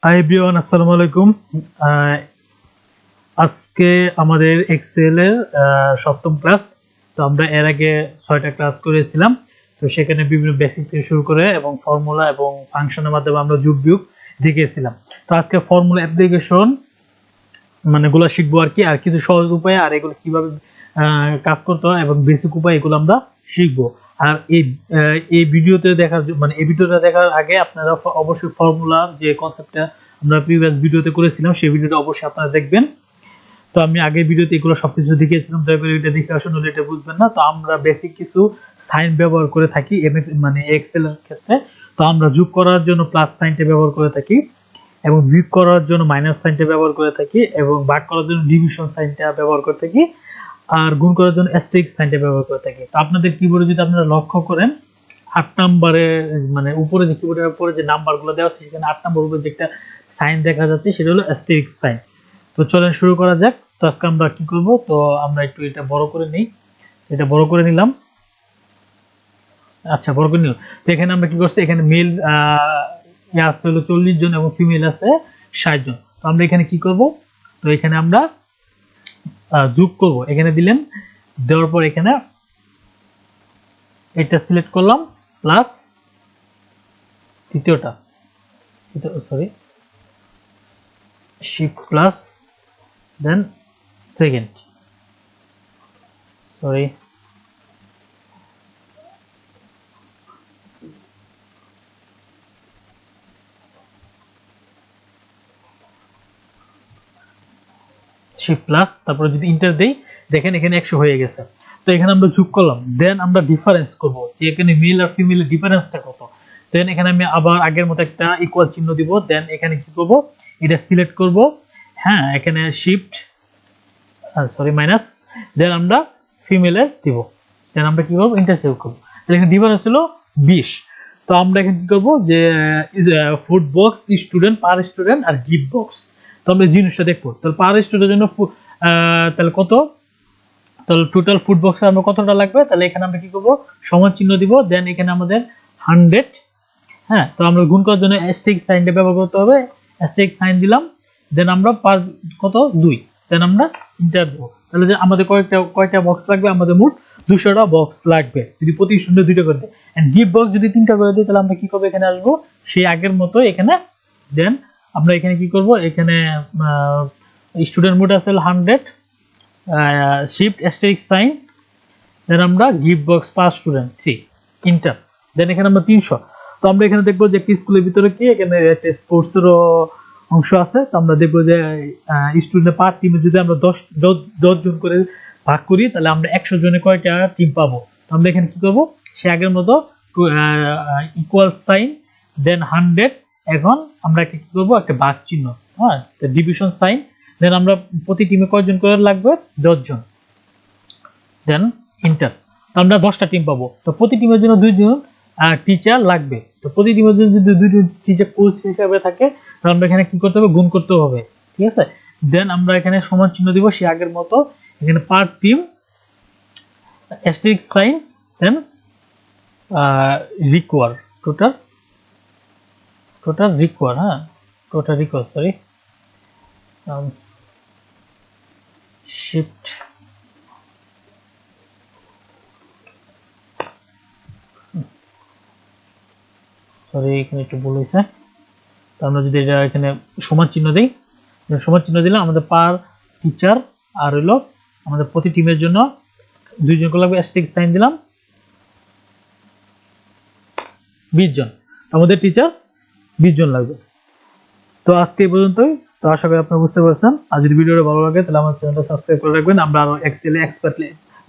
Hi everyone, আসসালামু আলাইকুম। আজকে আমাদের এক্সেল এর সপ্তম ক্লাস। তো আমরা এর আগে 6টা ক্লাস করেছিলাম। তো সেখানে বিভিন্ন বেসিক থেকে শুরু করে এবং ফর্মুলা এবং ফাংশনের মাধ্যমে আমরা যোগ বিয়োগ দেখিয়েছিলাম। তো আজকে ফর্মুলা অ্যাপ্লিকেশন মানে গুলো শিখবো আর কি, আর কিছু সহজ উপায় আর এগুলো কিভাবে কাজ করতে হয় এবং বেসিক উপায় এগুলো আমরা শিখবো। আর এই ভিডিওতে দেখার মানে এই ভিডিওটা দেখার আগে আপনারা অবশ্যই ফর্মুলার যে কনসেপ্টটা আমরা প্রিভিয়াস ভিডিওতে করেছিলাম সেই ভিডিওটা অবশ্যই আপনারা দেখবেন। তো আমি আগের ভিডিওতে এগুলো সবকিছু দেখিয়েছিলাম, দয়া করে এটা দেখে আসুন, এটা বুঝবেন না। তো আমরা বেসিক কিছু সাইন ব্যবহার করে থাকি মানে এক্সেল এর ক্ষেত্রে। তো আমরা যোগ করার জন্য প্লাস সাইনটা ব্যবহার করে থাকি, এবং বিয়োগ করার জন্য মাইনাস সাইনটা ব্যবহার করে থাকি, এবং ভাগ করার জন্য ডিভিশন সাইনটা ব্যবহার করে থাকি, আর গুণ করার জন্য অ্যাস্টেরিস্ক সাইনটা ব্যবহার করে থাকি। তো আপনাদের কিবোর্ডে যদি আপনারা লক্ষ্য করেন 8 নম্বরে মানে উপরে যে কিবোর্ডের উপরে যে নাম্বারগুলো দেওয়া আছে সেখানে 8 নম্বর উপরে যে একটা সাইন দেখা যাচ্ছে সেটা হলো অ্যাস্টেরিস্ক সাইন। তো চলেন শুরু করা যাক। তো আজকে আমরা কি করব, তো আমরা একটু এটা বড় করে নেই, এটা বড় করে নিলাম। আচ্ছা, বড় করে নিলাম। তো এখানে আমরা কি করছি, এখানে মেল আছে হলো 40 জন এবং ফিমেল আছে 60 জন। তো আমরা এখানে কি করব, তো এখানে আমরা যোগ করব। এখানে দিলেন, দেওয়ার পর এখানে এটা সিলেক্ট করলাম প্লাস তৃতীয়টা, sorry shift plus then second, sorry shift plus, তারপরে যদি ইন্টার দেই দেখেন এখানে 100 হয়ে গেছে। তো এখানে আমরা যোগ করলাম, দেন আমরা ডিফারেন্স করব যে এখানে মেল আর ফিমেলের ডিফারেন্সটা কত। দেন এখানে আমি আবার আগের মতো একটা ইকুয়াল চিহ্ন দিব। দেন এখানে কি করব, এটা সিলেক্ট করব, হ্যাঁ এখানে শিফট সরি মাইনাস, দেন আমরা ফিমেলের দিব। দেন আমরা কি করব, ইন্টারসেক্ট করব। তাহলে এখানে ডিফারেন্স হলো 20। তো আমরা এখানে কি করব, যে ফুড বক্স স্টুডেন্ট পার স্টুডেন্ট আর গিফট বক্স। তো আমরা জিনিসটা দেখবো, তাহলে পার স্টুডেন্টের জন্য তাহলে কত, তাহলে টোটাল ফুড বক্সে আমরা কতটা লাগবে। তাহলে এখানে আমরা কি করব, সমান চিহ্ন দিব। দেন এখানে আমাদের 100, হ্যাঁ। তো আমরা গুণ করার জন্য অ্যাস্টেরিস্ক সাইনটা ব্যবহার করতে হবে, অ্যাস্টেরিস্ক সাইন দিলাম। দেন আমরা পার কত 2, দেন আমরা ইন্টার দেব। তাহলে যে আমাদের কয়টা বক্স লাগবে, আমাদের মোট 200টা বক্স লাগবে যদি প্রতি স্টুডেন্ট 2টা করে দেয়। এন্ড গিফট বক্স যদি 3টা করে দিই তাহলে আমরা কি করব, এখানে আসবো সেই আগের মতো এখানে। দেন আমরা এখানে কি করব, এখানে স্টুডেন্ট মোট আছে 100, শিফট অ্যাস্টেরিস্ক সাইন, দেন আমরা gift box per student 3, enter. Then এখানে আমরা 300। তো আমরা এখানে দেখবো যে একটি স্কুলের ভিতরে কি এখানে একটা স্পোর্টসেরও অংশ আছে। তো আমরা দেখবো যে স্টুডেন্ট পার টিমে যদি আমরা 10 জন করে ভাগ করি তাহলে আমরা 100 জনে কয়টা টিম পাবো। তো আমরা এখানে কি করবো, সে আগের মতো ইকুয়াল সাইন, দেন 100। এখন আমরা কি করবো, একটা ভাগ চিহ্ন, হ্যাঁ ডিভিশন সাইন। দেন আমরা প্রতি টিমে কয়জন করে লাগবে, 10 জন, দেন ইন্টার। তো আমরা 10টা টিম পাবো। তো প্রতি টিমের জন্য 2 জন টিচার লাগবে। তো প্রতি টিমের জন্য যদি 2 জন টিচার কোচ হিসাবে থাকে তাহলে আমরা এখানে কি করতে হবে, গুণ করতে হবে, ঠিক আছে। দেন আমরা এখানে সমান চিহ্ন দিব সে আগের মতো, এখানে পার টিম অ্যাস্টেরিস্ক সাইন, দেন রিকোয়ার টোটাল রিকোয়ার, হ্যাঁ total require, sorry shift sorry এখানে একটু ভুল হয়েছে। তো আমরা যদি এটা এখানে সমান চিহ্ন দিই, সমান চিহ্ন দিলে আমাদের পার টিচার আর হলো আমাদের প্রতি টিমের জন্য 2 জন করে লাগবে, অ্যাস্টেরিস্ক সাইন দিলাম 20 জন, আমাদের টিচার 20 জন লাগবে। তো আজকে এই পর্যন্তই। তো আশা করি আপনারা বুঝতে পারছেন। আর যদি ভিডিওটা ভালো লাগে তাহলে আমার চ্যানেলটা সাবস্ক্রাইব করে রাখবেন। আমরা আরো এক্সেল এক্সপার্ট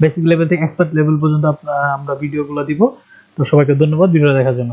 বেসিক লেভেল থেকে এক্সপার্ট লেভেল পর্যন্ত আমরা ভিডিওগুলো দিব। তো সবাইকে ধন্যবাদ ভিডিও দেখার জন্য।